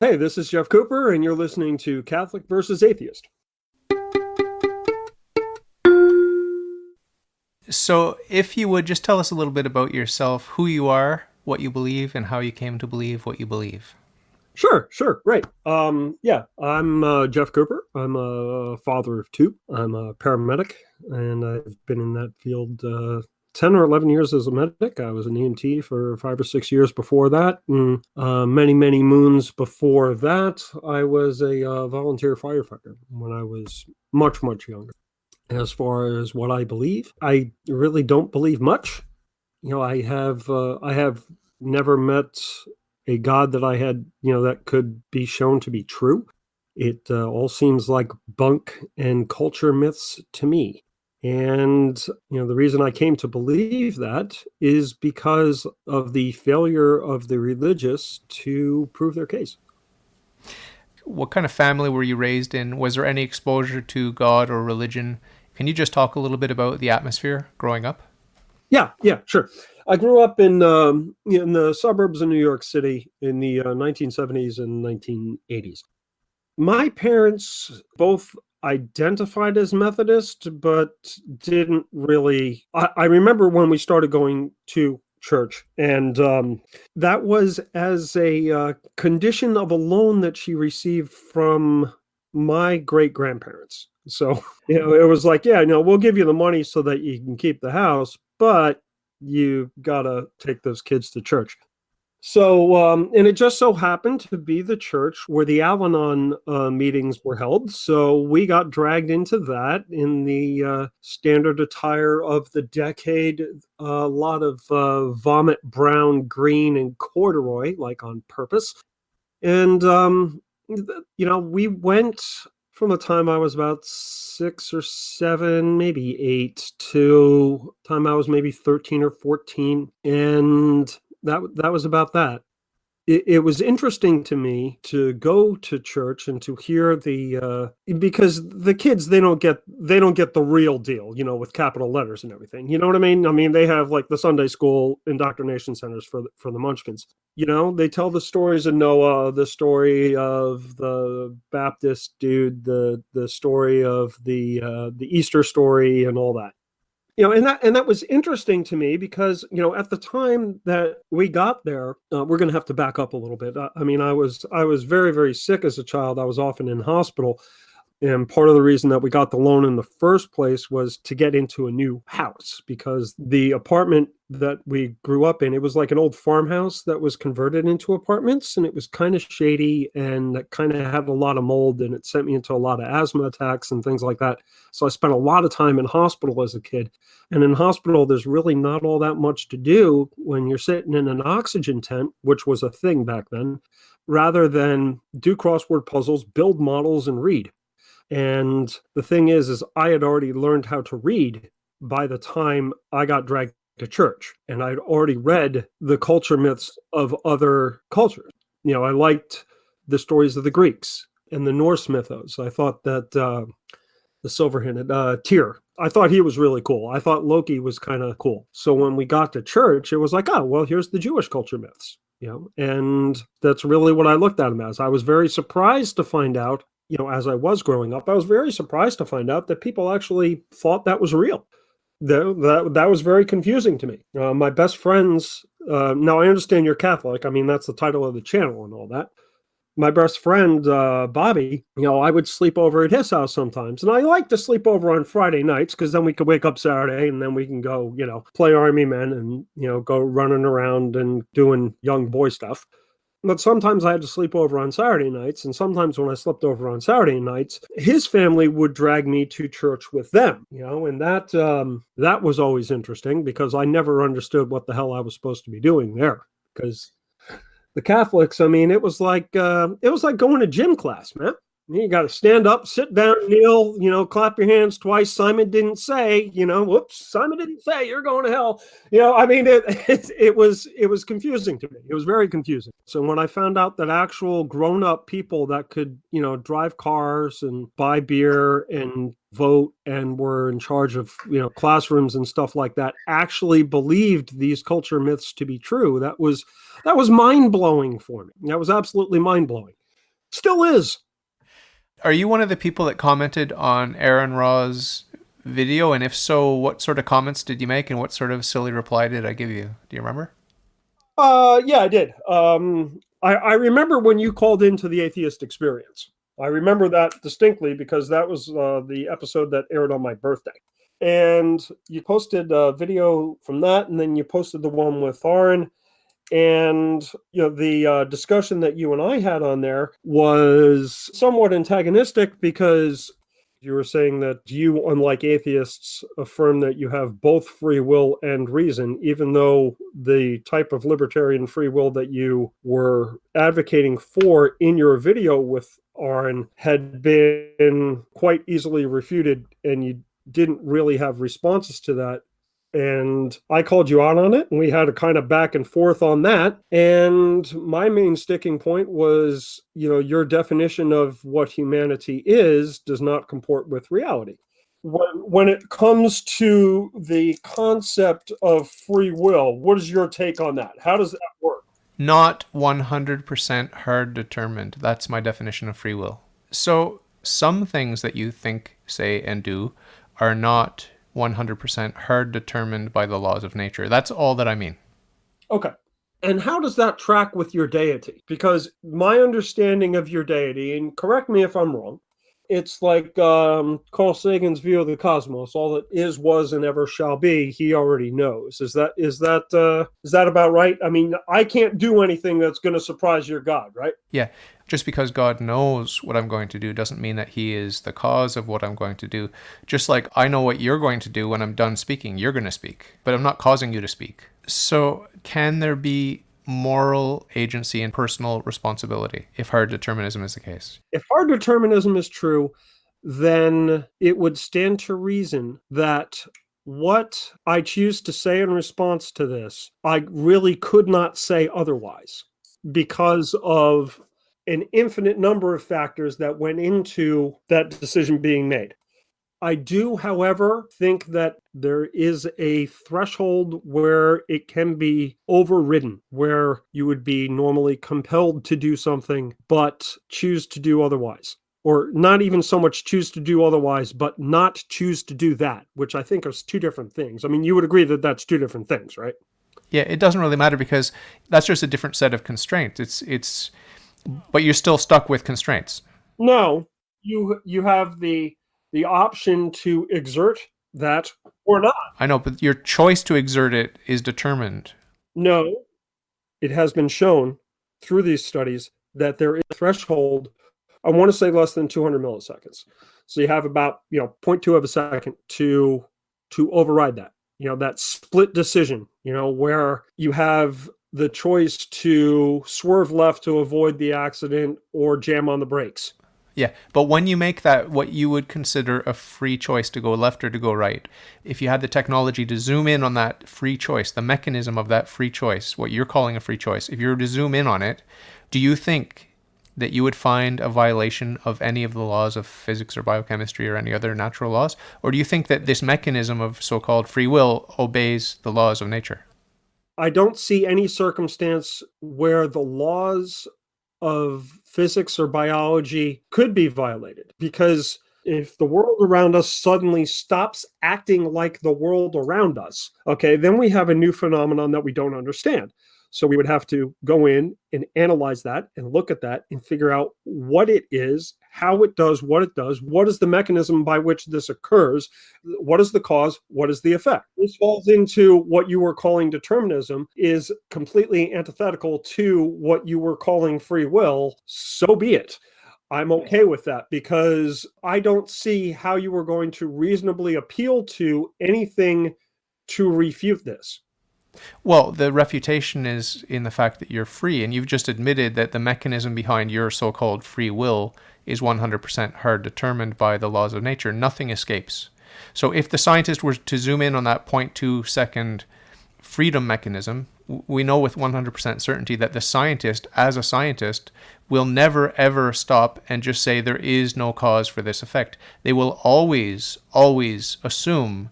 Hey, this is Geoff Cooper, and you're listening to Catholic versus Atheist. So, if you would just tell us a little bit about yourself, who you are, what you believe, and how you came to believe what you believe. Sure, great. I'm Geoff Cooper. I'm a father of two. I'm a paramedic, and I've been in that field 10 or 11 years as a medic. I was an EMT for 5 or 6 years before that. And many moons before that, I was a volunteer firefighter when I was much younger. As far as what I believe, I really don't believe much. I have never met a God that I had, that could be shown to be true. It all seems like bunk and culture myths to me. And, the reason I came to believe that is because of the failure of the religious to prove their case. What kind of family were you raised in? Was there any exposure to God or religion? Can you just talk a little bit about the atmosphere growing up? Yeah, sure. I grew up in the suburbs of New York City in the 1970s and 1980s. My parents both identified as Methodist, but didn't really. I remember when we started going to church, and that was as a condition of a loan that she received from my great grandparents. So, it was like, yeah, we'll give you the money so that you can keep the house, but you gotta take those kids to church. So, and it just so happened to be the church where the Al-Anon meetings were held. So we got dragged into that in the standard attire of the decade, a lot of vomit brown, green, and corduroy, like on purpose. And, we went from the time I was about 6 or 7, maybe 8, to time I was maybe 13 or 14. And that was about that. It was interesting to me to go to church and to hear because the kids, they don't get the real deal, with capital letters and everything. You know what I mean? I mean, they have like the Sunday school indoctrination centers for the munchkins. They tell the stories of Noah, the story of the Baptist dude, the story of the Easter story, and all that. And that was interesting to me because, at the time that we got there, we're going to have to back up a little bit. I mean, I was very sick as a child. I was often in hospital. And part of the reason that we got the loan in the first place was to get into a new house, because the apartment that we grew up in, it was like an old farmhouse that was converted into apartments, and it was kind of shady, and it kind of had a lot of mold, and it sent me into a lot of asthma attacks and things like that. So I spent a lot of time in hospital as a kid. And in hospital, there's really not all that much to do when you're sitting in an oxygen tent, which was a thing back then, rather than do crossword puzzles, build models, and read. And the thing is I had already learned how to read by the time I got dragged to church. And I'd already read the culture myths of other cultures. I liked the stories of the Greeks and the Norse mythos. I thought that the silver-handed Tyr, I thought he was really cool. I thought Loki was kind of cool. So when we got to church, it was like, oh, well, here's the Jewish culture myths. And that's really what I looked at them as. I was very surprised to find out, as I was growing up, I was very surprised to find out that people actually thought that was real. That was very confusing to me. My best friends, now I understand you're Catholic. I mean, that's the title of the channel and all that. My best friend, Bobby, I would sleep over at his house sometimes. And I like to sleep over on Friday nights because then we could wake up Saturday and then we can go, play Army Men and, go running around and doing young boy stuff. But sometimes I had to sleep over on Saturday nights. And sometimes when I slept over on Saturday nights, his family would drag me to church with them, and that was always interesting because I never understood what the hell I was supposed to be doing there. Because the Catholics, I mean, it was like going to gym class, man. You got to stand up, sit down, kneel, clap your hands twice. Simon didn't say, whoops, Simon didn't say you're going to hell. I mean, it was confusing to me. It was very confusing. So when I found out that actual grown up people that could, drive cars and buy beer and vote and were in charge of, classrooms and stuff like that actually believed these culture myths to be true, that was mind blowing for me. That was absolutely mind blowing. Still is. Are you one of the people that commented on Aaron Ra's video? And if so, what sort of comments did you make and what sort of silly reply did I give you? Do you remember? Yeah, I did. I remember when you called into the Atheist Experience. I remember that distinctly because that was the episode that aired on my birthday. And you posted a video from that, and then you posted the one with Thorin. And the discussion that you and I had on there was somewhat antagonistic because you were saying that you, unlike atheists, affirm that you have both free will and reason, even though the type of libertarian free will that you were advocating for in your video with Aaron had been quite easily refuted, and you didn't really have responses to that. And I called you out on it, and we had a kind of back and forth on that. And my main sticking point was, your definition of what humanity is does not comport with reality. When it comes to the concept of free will, what is your take on that? How does that work? Not 100% hard determined. That's my definition of free will. So some things that you think, say, and do are not 100% hard determined by the laws of nature. That's all that I mean. Okay. And how does that track with your deity? Because my understanding of your deity, and correct me if I'm wrong, it's like Carl Sagan's view of the cosmos. All that is, was, and ever shall be, he already knows. Is that about right? I mean, I can't do anything that's going to surprise your God, right? Yeah. Just because God knows what I'm going to do doesn't mean that he is the cause of what I'm going to do. Just like I know what you're going to do when I'm done speaking, you're going to speak, but I'm not causing you to speak. So can there be moral agency and personal responsibility if hard determinism is the case? If hard determinism is true, then it would stand to reason that what I choose to say in response to this, I really could not say otherwise because of an infinite number of factors that went into that decision being made. I do, however, think that there is a threshold where it can be overridden, where you would be normally compelled to do something, but choose to do otherwise. Or not even so much choose to do otherwise, but not choose to do that, which I think are two different things. I mean, you would agree that that's two different things, right? Yeah, it doesn't really matter because that's just a different set of constraints. But you're still stuck with constraints. No, you have the option to exert that or not. I know, but your choice to exert it is determined. No, it has been shown through these studies that there is a threshold, I want to say less than 200 milliseconds. So you have about 0.2 of a second to override that. That split decision, where you have the choice to swerve left to avoid the accident or jam on the brakes. Yeah, but when you make that what you would consider a free choice to go left or to go right, if you had the technology to zoom in on that free choice, the mechanism of that free choice, what you're calling a free choice, if you were to zoom in on it, do you think that you would find a violation of any of the laws of physics or biochemistry or any other natural laws? Or do you think that this mechanism of so-called free will obeys the laws of nature? I don't see any circumstance where the laws of physics or biology could be violated, because if the world around us suddenly stops acting like the world around us, okay, then we have a new phenomenon that we don't understand. So we would have to go in and analyze that and look at that and figure out what it is, how it does, what is the mechanism by which this occurs, what is the cause, what is the effect. This falls into what you were calling determinism, is completely antithetical to what you were calling free will. So be it. I'm okay with that because I don't see how you were going to reasonably appeal to anything to refute this. Well, the refutation is in the fact that you're free, and you've just admitted that the mechanism behind your so-called free will is 100% hard determined by the laws of nature. Nothing escapes. So if the scientist were to zoom in on that 0.2 second freedom mechanism, we know with 100% certainty that the scientist, as a scientist, will never ever stop and just say there is no cause for this effect. They will always assume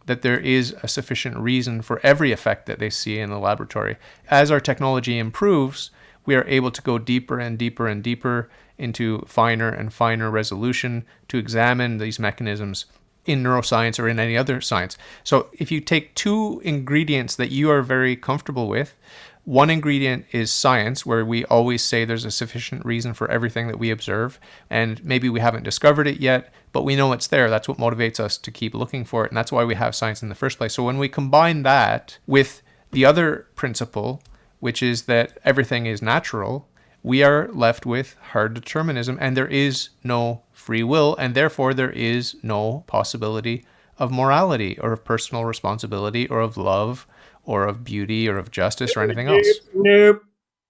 that there is a sufficient reason for every effect that they see in the laboratory. As our technology improves, we are able to go deeper and deeper and deeper into finer and finer resolution to examine these mechanisms in neuroscience or in any other science. So if you take two ingredients that you are very comfortable with, one ingredient is science, where we always say there's a sufficient reason for everything that we observe, and maybe we haven't discovered it yet, but we know it's there. That's what motivates us to keep looking for it, and that's why we have science in the first place. So when we combine that with the other principle, which is that everything is natural, we are left with hard determinism, and there is no free will, and therefore there is no possibility of morality or of personal responsibility or of love or of beauty or of justice or anything else. Nope.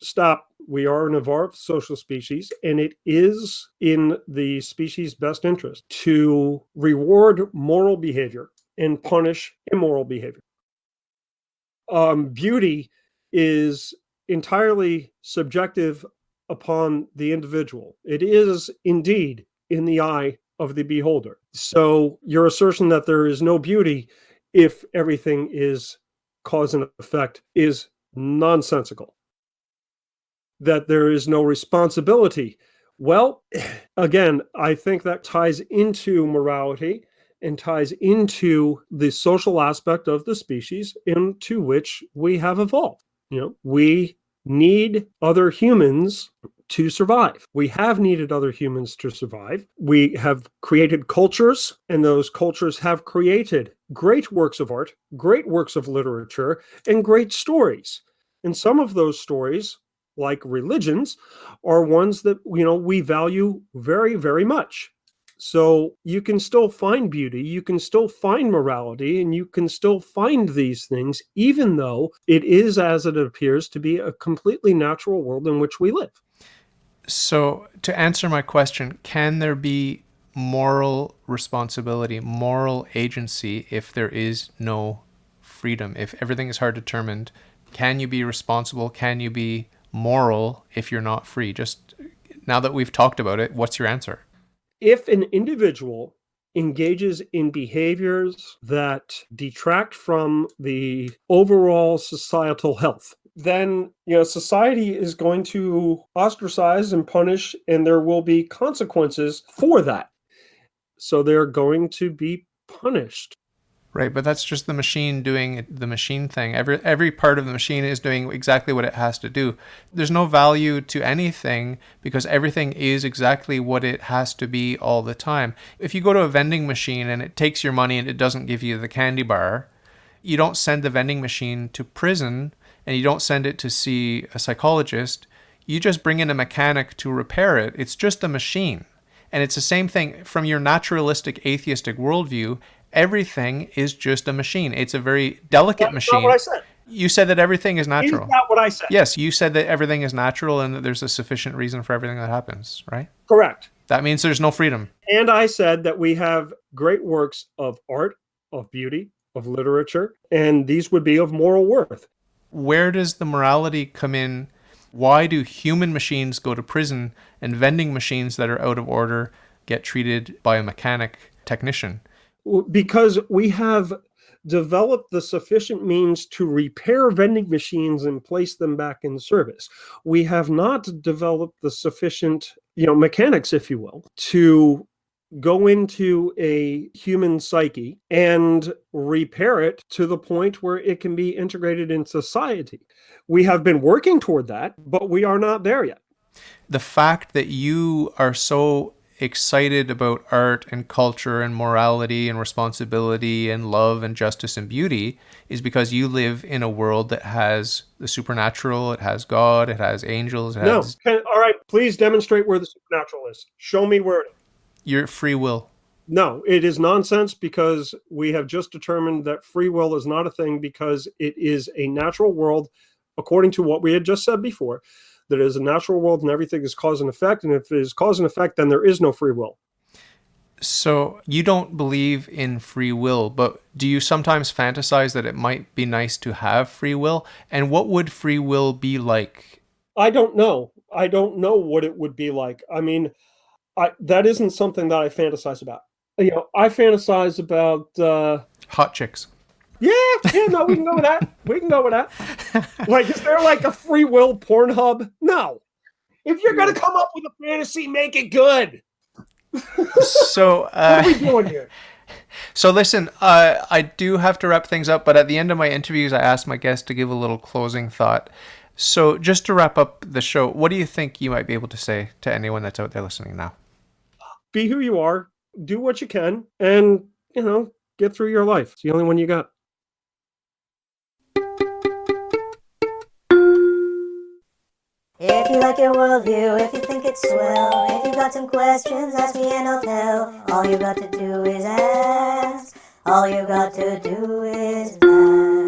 Stop. We are an evolved social species, and it is in the species' best interest to reward moral behavior and punish immoral behavior. Beauty is entirely subjective upon the individual. It is indeed in the eye of the beholder. So your assertion that there is no beauty if everything is cause and effect is nonsensical. That there is no responsibility. Well, again, I think that ties into morality and ties into the social aspect of the species into which we have evolved. We need other humans to survive. We have needed other humans to survive. We have created cultures, and those cultures have created great works of art, great works of literature, and great stories. And some of those stories, like religions, are ones that, we value very, very much. So you can still find beauty, you can still find morality, and you can still find these things, even though it is, as it appears, to be a completely natural world in which we live. So to answer my question, can there be moral responsibility, moral agency if there is no freedom? If everything is hard determined, can you be responsible? Can you be moral if you're not free? Just now that we've talked about it, what's your answer? If an individual engages in behaviors that detract from the overall societal health, then society is going to ostracize and punish, and there will be consequences for that. So they're going to be punished. Right, but that's just the machine doing the machine thing. Every part of the machine is doing exactly what it has to do. There's no value to anything because everything is exactly what it has to be all the time. If you go to a vending machine and it takes your money and it doesn't give you the candy bar, you don't send the vending machine to prison and you don't send it to see a psychologist. You just bring in a mechanic to repair it. It's just a machine. And it's the same thing from your naturalistic atheistic worldview. Everything is just a machine. It's a very delicate machine. That's not what I said. You said that everything is natural. Is that what I said? Yes, you said that everything is natural and that there's a sufficient reason for everything that happens, right? Correct. That means there's no freedom. And I said that we have great works of art, of beauty, of literature, and these would be of moral worth. Where does the morality come in? Why do human machines go to prison and vending machines that are out of order get treated by a mechanic technician? Because we have developed the sufficient means to repair vending machines and place them back in service. We have not developed the sufficient, mechanics, if you will, to go into a human psyche and repair it to the point where it can be integrated in society. We have been working toward that, but we are not there yet. The fact that you are so excited about art and culture and morality and responsibility and love and justice and beauty is because you live in a world that has the supernatural, it has God, it has angels. All right, please demonstrate where the supernatural is. Show me where it is. Your free will. No, it is nonsense because we have just determined that free will is not a thing because it is a natural world, according to what we had just said before. That it is a natural world and everything is cause and effect. And if it is cause and effect, then there is no free will. So you don't believe in free will, but do you sometimes fantasize that it might be nice to have free will? And what would free will be like? I don't know. I don't know what it would be like. I mean, that isn't something that I fantasize about. I fantasize about... hot chicks. Yeah, no, we can go with that. We can go with that. Like, is there like a free will Pornhub? No. If you're going to come up with a fantasy, make it good. So, what are we doing here? So listen, I do have to wrap things up, but at the end of my interviews, I ask my guests to give a little closing thought. So just to wrap up the show, what do you think you might be able to say to anyone that's out there listening now? Be who you are, do what you can, and, get through your life. It's the only one you got. If you like your worldview, if you think it's swell, if you got some questions, ask me and I'll tell. All you got to do is ask. All you got to do is ask.